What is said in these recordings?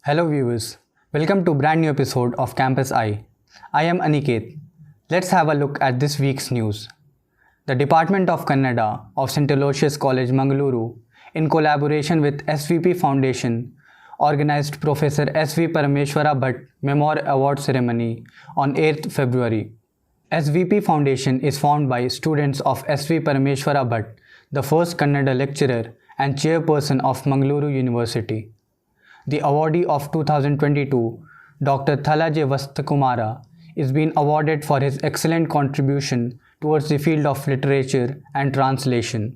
Hello viewers, welcome to brand new episode of Campus Eye. I am Aniket. Let's have a look at this week's news. The Department of Kannada of St. Aloysius College, Mangaluru, in collaboration with SVP Foundation, organized Professor S.V. Parameshwara Bhatt Memorial Award Ceremony on 8th February. SVP Foundation is formed by students of S.V. Parameshwara Bhatt, the first Kannada lecturer and chairperson of Mangaluru University. The awardee of 2022, Dr. Thalaje Vastakumara, is being awarded for his excellent contribution towards the field of literature and translation.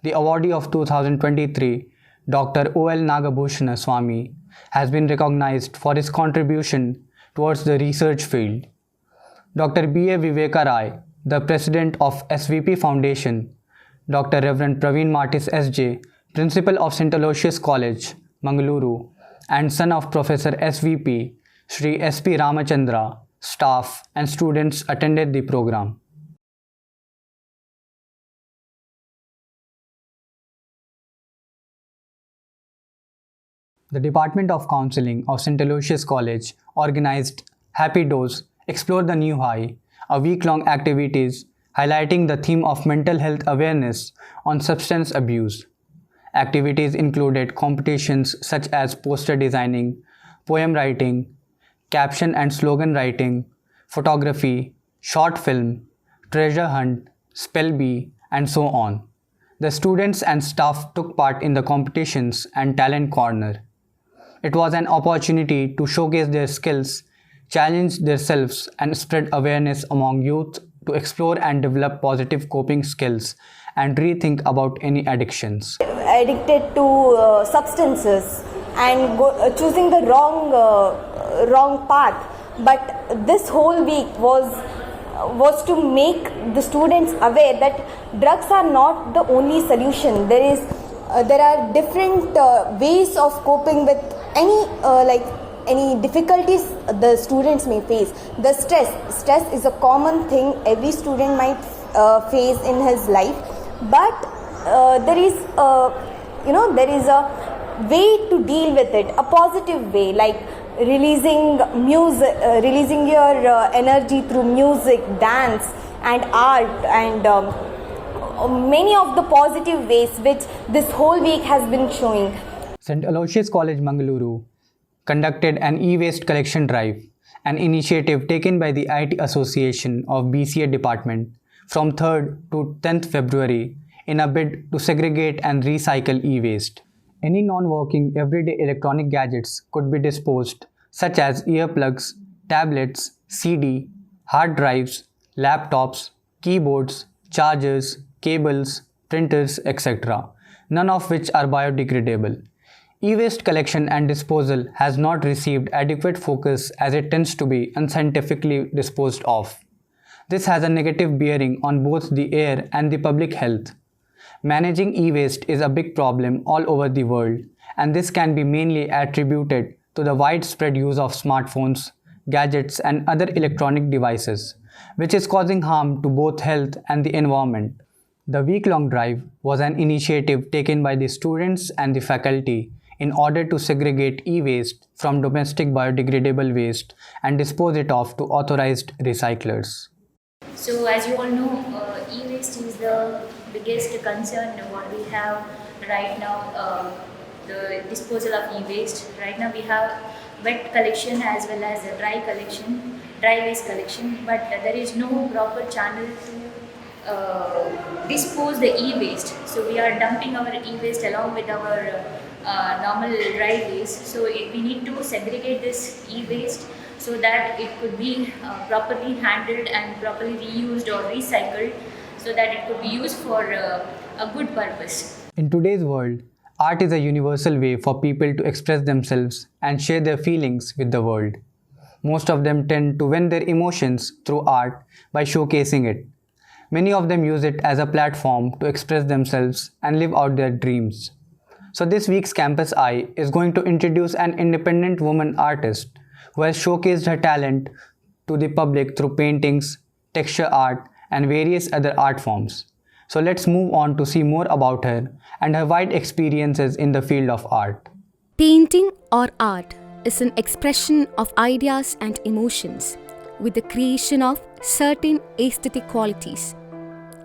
The awardee of 2023, Dr. O.L. Nagabhushana Swamy, has been recognized for his contribution towards the research field. Dr. B.A. Viveka Rai, the president of SVP Foundation, Dr. Reverend Praveen Martis S.J., principal of St. Aloysius College, Mangaluru, and son of Professor SVP, Sri S.P. Ramachandra, staff and students attended the program. The Department of Counseling of St. Aloysius College organized Happy Dose Explore the New High, a week-long activities highlighting the theme of mental health awareness on substance abuse. Activities included competitions such as poster designing, poem writing, caption and slogan writing, photography, short film, treasure hunt, spell bee, and so on. The students and staff took part in the competitions and talent corner. It was an opportunity to showcase their skills, challenge themselves, and spread awareness among youth to explore and develop positive coping skills and rethink about any addictions. Addicted to substances and choosing the wrong path, but this whole week was to make the students aware that drugs are not the only solution. There are different ways of coping with any difficulties the students may face. The stress is a common thing every student might face in his life, but there is a way to deal with it, a positive way, like releasing your energy through music, dance and art, and many of the positive ways which this whole week has been showing. St. Aloysius College, Mangaluru conducted an e-waste collection drive, an initiative taken by the IT Association of BCA Department from 3rd to 10th February in a bid to segregate and recycle e-waste. Any non-working everyday electronic gadgets could be disposed, such as earplugs, tablets, CD, hard drives, laptops, keyboards, chargers, cables, printers, etc., none of which are biodegradable. E-waste collection and disposal has not received adequate focus as it tends to be unscientifically disposed of. This has a negative bearing on both the air and the public health. Managing e-waste is a big problem all over the world, and this can be mainly attributed to the widespread use of smartphones, gadgets and other electronic devices, which is causing harm to both health and the environment. The week-long drive was an initiative taken by the students and the faculty in order to segregate e-waste from domestic biodegradable waste and dispose it off to authorized recyclers. So as you all know, e-waste is the biggest concern what we have right now, the disposal of e-waste. Right now we have wet collection as well as dry waste collection, but there is no proper channel to dispose the e-waste. So we are dumping our e-waste along with our normal dry waste. So we need to segregate this e-waste so that it could be properly handled and properly reused or recycled, so that it could be used for a good purpose. In today's world, art is a universal way for people to express themselves and share their feelings with the world. Most of them tend to vent their emotions through art by showcasing it. Many of them use it as a platform to express themselves and live out their dreams. So this week's Campus Eye is going to introduce an independent woman artist who has showcased her talent to the public through paintings, texture art, and various other art forms. So let's move on to see more about her and her wide experiences in the field of art. Painting or art is an expression of ideas and emotions with the creation of certain aesthetic qualities.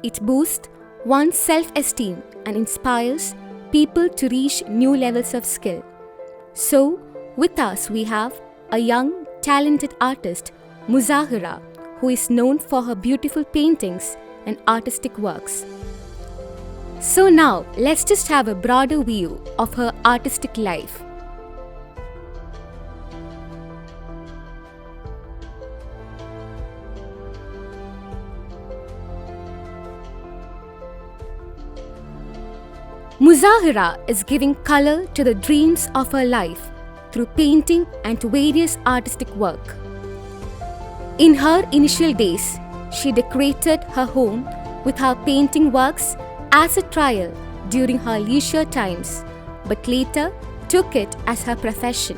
It boosts one's self-esteem and inspires people to reach new levels of skill. So, with us we have a young, talented artist, Muzahira, who is known for her beautiful paintings and artistic works. So now, let's just have a broader view of her artistic life. Muzahira is giving color to the dreams of her life through painting and various artistic work. In her initial days, she decorated her home with her painting works as a trial during her leisure times, but later took it as her profession,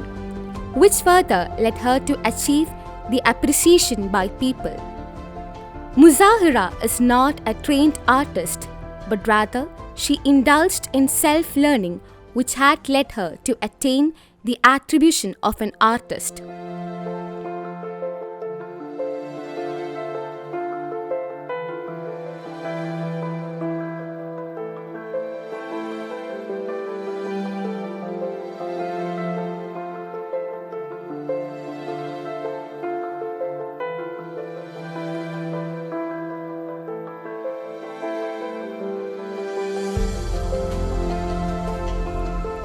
which further led her to achieve the appreciation by people. Muzahira is not a trained artist, but rather she indulged in self-learning, which had led her to attain the attribution of an artist.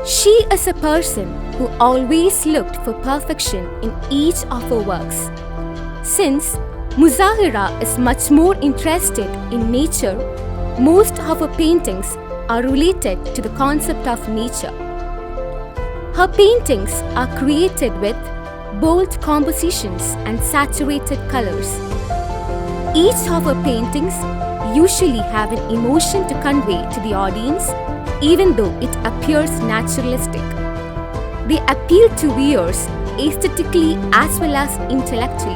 She is a person who always looked for perfection in each of her works. Since Muzahira is much more interested in nature, most of her paintings are related to the concept of nature. Her paintings are created with bold compositions and saturated colors. Each of her paintings usually have an emotion to convey to the audience, even though it appears naturalistic. They appeal to viewers aesthetically as well as intellectually.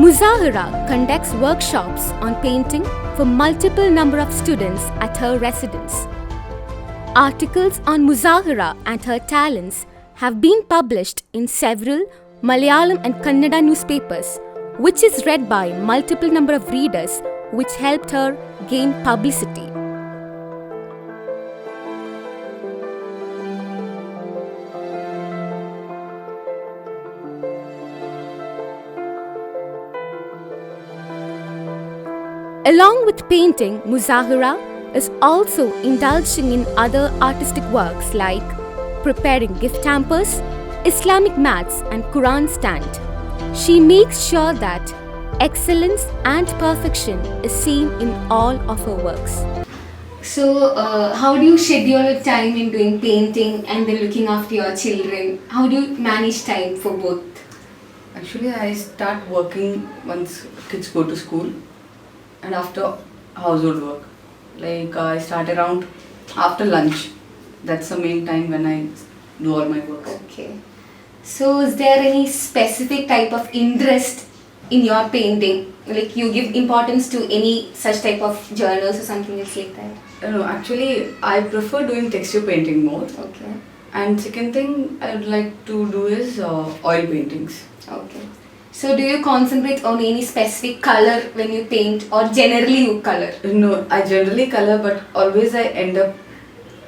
Muzahira conducts workshops on painting for multiple number of students at her residence. Articles on Muzahira and her talents have been published in several Malayalam and Kannada newspapers, which is read by multiple number of readers, which helped her gain publicity. Along with painting, Muzahira is also indulging in other artistic works like preparing gift hampers, Islamic mats and Quran stand. She makes sure that excellence and perfection is seen in all of her works. So, how do you schedule your time in doing painting and then looking after your children? How do you manage time for both? Actually, I start working once kids go to school and after household work. Like I start around after lunch. That's the main time when I do all my work. Okay. So, is there any specific type of interest in your painting? Like you give importance to any such type of journals or something else like that? No, actually I prefer doing texture painting more. Okay. And second thing I would like to do is oil paintings. Okay. So do you concentrate on any specific color when you paint or generally you color? No, I generally color but always I end up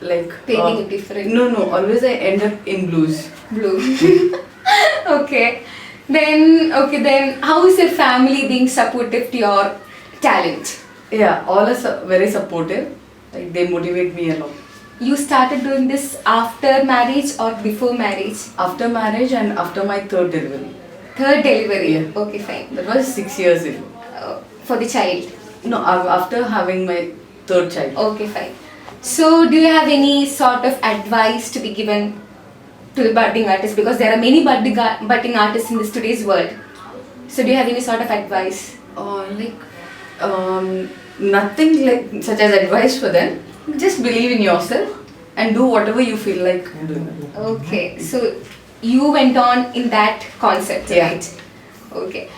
like Painting different? No, always I end up in blues. Blue. Okay. Then how is your family being supportive to your talent? Yeah, all are very supportive. Like they motivate me a lot. You started doing this after marriage or before marriage? After marriage and after my third delivery. Third delivery? Yeah. Okay, fine. That was 6 years ago. For the child? No, after having my third child. Okay, fine. So, do you have any sort of advice to be given to the budding artists? Because there are many budding artists in this today's world. So, do you have any sort of advice? Nothing like such as advice for them. Just believe in yourself and do whatever you feel like doing. Okay, so you went on in that concept, Yeah. right? Okay.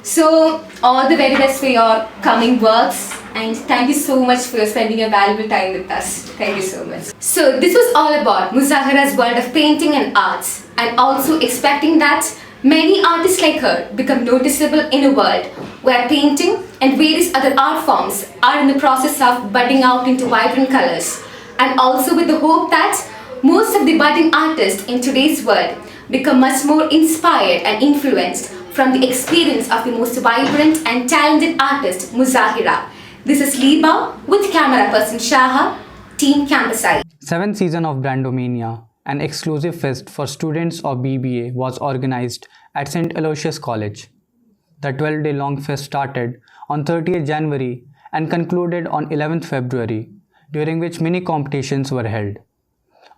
So, all the very best for your coming works and thank you so much for spending your valuable time with us. Thank you so much. So, this was all about Muzahira's world of painting and arts. and also expecting that many artists like her become noticeable in a world where painting and various other art forms are in the process of budding out into vibrant colors, and also with the hope that most of the budding artists in today's world become much more inspired and influenced from the experience of the most vibrant and talented artist, Muzahira. This is Leeba with camera person Shaha, Team Campusite. 7th season of Brandomania, an exclusive fest for students of BBA, was organized at St. Aloysius College. The 12-day-long fest started on 30th January and concluded on 11th February, during which many competitions were held.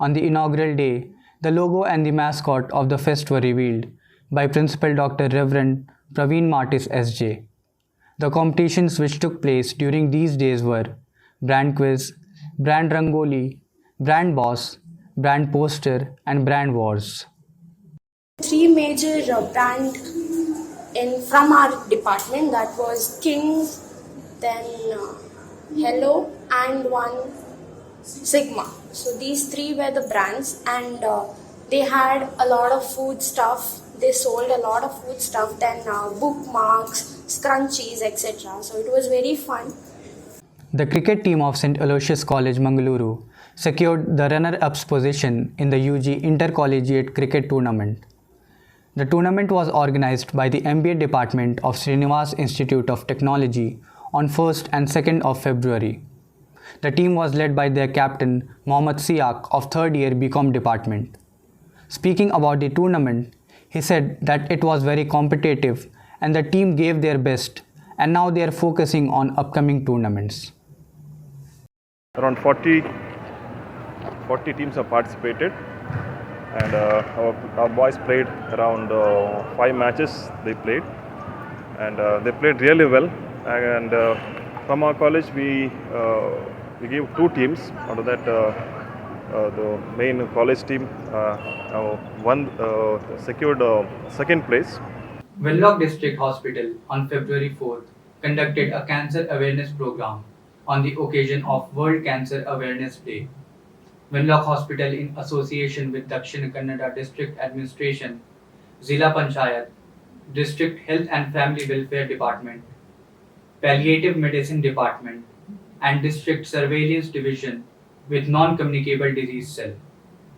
On the inaugural day, the logo and the mascot of the fest were revealed by Principal Dr. Reverend Praveen Martis SJ. The competitions which took place during these days were Brand Quiz, Brand Rangoli, Brand Boss, Brand Poster and Brand Wars. 3 major brand from our department, that was King, then Hello and one Sigma. So these 3 were the brands, and they had a lot of food stuff. They sold a lot of food stuff, then bookmarks, scrunchies, etc. So it was very fun. The cricket team of St. Aloysius College, Mangaluru secured the runner-up's position in the UG Intercollegiate Cricket Tournament. The tournament was organized by the MBA department of Sreemayi Institute of Technology on 1st and 2nd of February. The team was led by their captain Mohammad Siak of 3rd year BCom department. Speaking about the tournament, he said that it was very competitive and the team gave their best, and now they are focusing on upcoming tournaments. Around 40 teams have participated, and our boys played around 5 matches they played, and they played really well. And from our college we gave 2 teams. Out of that, the main college team one secured 2nd place. Wenlock District Hospital on February 4th conducted a cancer awareness program on the occasion of World Cancer Awareness Day. Wenlock Hospital, in association with Dakshin Kannada District Administration, Zilla Panchayat, District Health and Family Welfare Department, Palliative Medicine Department, and District Surveillance Division with Non-Communicable Disease Cell.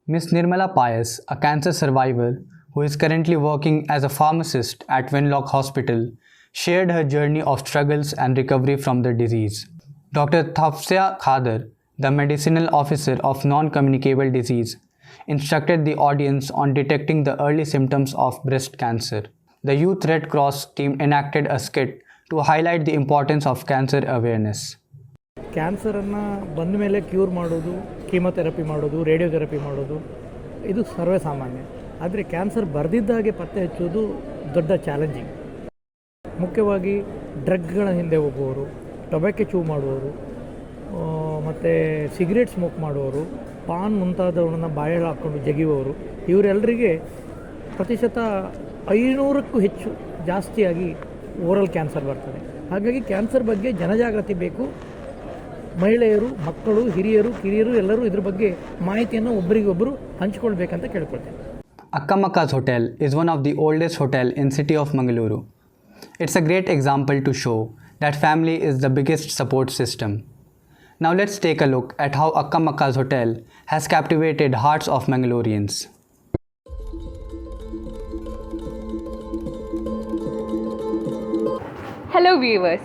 Ms. Nirmala Pius, a cancer survivor who is currently working as a pharmacist at Wenlock Hospital, shared her journey of struggles and recovery from the disease. Dr. Tafsia Khader, the medicinal officer of non-communicable disease, instructed the audience on detecting the early symptoms of breast cancer. The Youth Red Cross team enacted a skit to highlight the importance of cancer awareness. ಕ್ಯಾನ್ಸರನ್ನು ಬಂದ ಮೇಲೆ cure ಮಾಡೋದು, chemotherapy ಮಾಡೋದು, radiotherapy ಮಾಡೋದು ಇದು ಸರ್ವೇ ಸಾಮಾನ್ಯ. ಆದರೆ cancer ಬರೆದಿದ್ದಾಗೆ ಪತ್ತೆ ಹಚ್ಚೋದು ದೊಡ್ಡ ಚಾಲೆಂಜಿಂಗ್. ಮುಖ್ಯವಾಗಿ ಡ್ರಗ್ಗಳ ಹಿಂದೆ ಹೋಗುವವರು, ಟೊಬ್ಯಾಕೊ ಚೂ ಮಾಡುವವರು, ಮತ್ತು ಸಿಗರೇಟ್ ಸ್ಮೋಕ್ ಮಾಡುವವರು, ಪಾನ್ ಮುಂತಾದವುಗಳನ್ನು ಬಾಯಲ್ಲಿ ಹಾಕ್ಕೊಂಡು ಜಗಿಯುವವರು, ಇವರೆಲ್ಲರಿಗೆ ಪ್ರತಿಶತ 500ಕ್ಕೂ ಹೆಚ್ಚು ಜಾಸ್ತಿಯಾಗಿ ಓರಲ್ ಕ್ಯಾನ್ಸರ್ ಬರ್ತದೆ. ಹಾಗಾಗಿ ಕ್ಯಾನ್ಸರ್ ಬಗ್ಗೆ ಜನಜಾಗೃತಿ ಬೇಕು. ಮಹಿಳೆಯರು, ಮಕ್ಕಳು, ಹಿರಿಯರು, ಕಿರಿಯರು ಎಲ್ಲರೂ ಇದ್ರ ಬಗ್ಗೆ ಮಾಹಿತಿಯನ್ನು ಒಬ್ಬರಿಗೊಬ್ಬರು ಹಂಚಿಕೊಳ್ಬೇಕಂತ ಕೇಳ್ಕೊಳ್ತೇನೆ. Akkamaka's Hotel is one of the oldest hotel in city of Mangaluru. It's a great example to show that family is the biggest support system. Now let's take a look at how Akkamaka's Hotel has captivated hearts of Mangalorians. Hello viewers,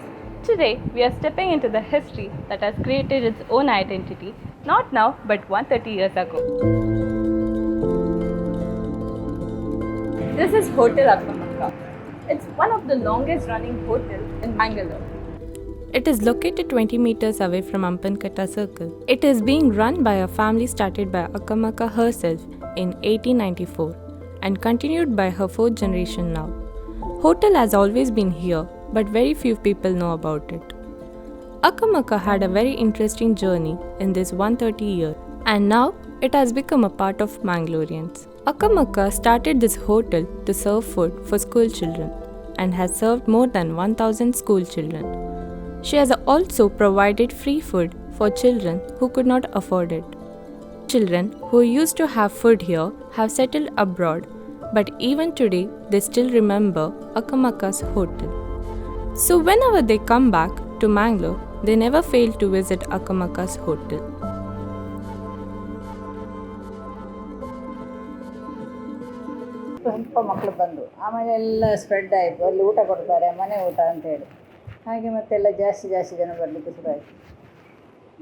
today we are stepping into the history that has created its own identity, not now but 130 years ago. This is Hotel Akkamaka. It's one of the longest running hotels in Bangalore. It is located 20 meters away from Ampankatta Circle. It is being run by a family started by Akkamaka herself in 1894 and continued by her 4th generation now. Hotel has always been here, but very few people know about it. Akkamaka had a very interesting journey in this 130 years, and now it has become a part of Mangaloreans. Akkamaka started this hotel to serve food for school children and has served more than 1,000 school children. She has also provided free food for children who could not afford it. children who used to have food here have settled abroad, but even today they still remember Akamaka's hotel. So whenever they come back to Mangalore, they never fail to visit Akamaka's hotel. ಸ್ವಲ್ಪ ಮಕ್ಕಳು ಬಂದು ಆಮೇಲೆ ಎಲ್ಲ spread ಆಯಿತು, ಅಲ್ಲಿ ಊಟ ಕೊಡ್ತಾರೆ, ಮನೆ ಊಟ ಅಂತೇಳಿ. ಹಾಗೆ ಮತ್ತೆಲ್ಲ ಜಾಸ್ತಿ ಜನ ಬರಲಿಕ್ಕೆ ಶುರುವಾಯಿತು.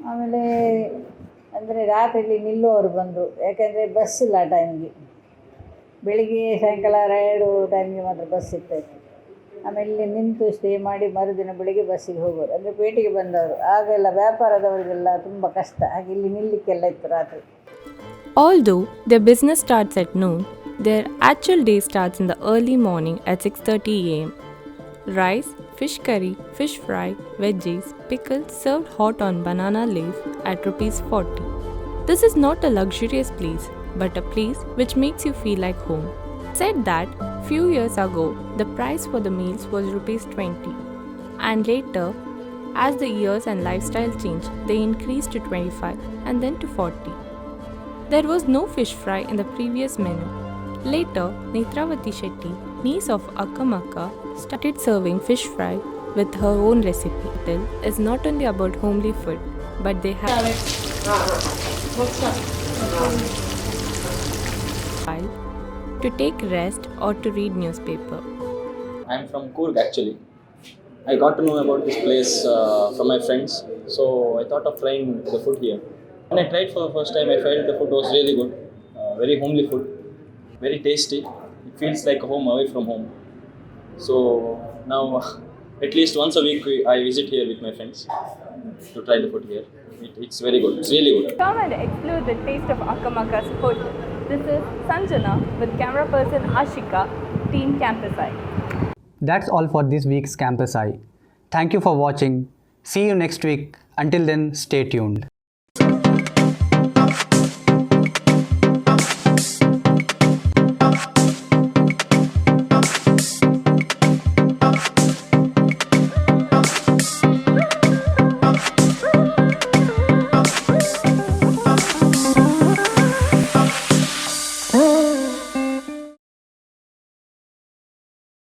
ಆಮೇಲೆ ಅಂದರೆ ರಾತ್ರಿಯಲ್ಲಿ ನಿಲ್ಲುವವರು ಬಂದರು, ಯಾಕೆಂದರೆ ಬಸ್ ಇಲ್ಲ ಆ ಟೈಮಿಗೆ. ಬೆಳಿಗ್ಗೆ ಸಾಯಂಕಾಲ 2 ಟೈಮಿಗೆ ಮಾತ್ರ ಬಸ್ ಸಿಗ್ತಾಯಿತ್ತು. ಆಮೇಲೆ ಇಲ್ಲಿ ನಿಂತು ಸ್ಟೇ ಮಾಡಿ ಮರುದಿನ ಬೆಳಿಗ್ಗೆ ಬಸ್ಸಿಗೆ ಹೋಗೋರು, ಅಂದರೆ ಪೇಟೆಗೆ ಬಂದವರು. ಆಗೆಲ್ಲ ವ್ಯಾಪಾರದವರಿಗೆಲ್ಲ ತುಂಬ ಕಷ್ಟ, ಹಾಗೆ ಇಲ್ಲಿ ನಿಲ್ಲಲಿಕ್ಕೆಲ್ಲ ಇತ್ತು ರಾತ್ರಿ. Although their business starts at noon, their actual day starts in the early morning at 6:30 am. Rice, fish curry, fish fry, veggies, pickles served hot on banana leaf at ₹40. This is not a luxurious place, but a place which makes you feel like home. Said that few years ago the price for the meals was ₹20, and later as the years and lifestyle changed, they increased to 25 and then to 40. There was no fish fry in the previous menu. Later, Netravati Shetty, niece of Akamaka, started serving fish fry with her own recipe. It is not only about homely food, but they have to take rest or to read newspaper. I'm from Coorg actually. I got to know about this place from my friends, so I thought of trying the food here. When I tried for the first time, I felt the food was really good, very homely food, very tasty. It feels like a home away from home. So now, at least once a week, I visit here with my friends to try the food here. It's very good. It's really good. Come and explore the taste of Akamaka's hotel. This is Sanjana with camera person Ashika, Team Campus Eye. That's all for this week's Campus Eye. Thank you for watching. See you next week. Until then, stay tuned.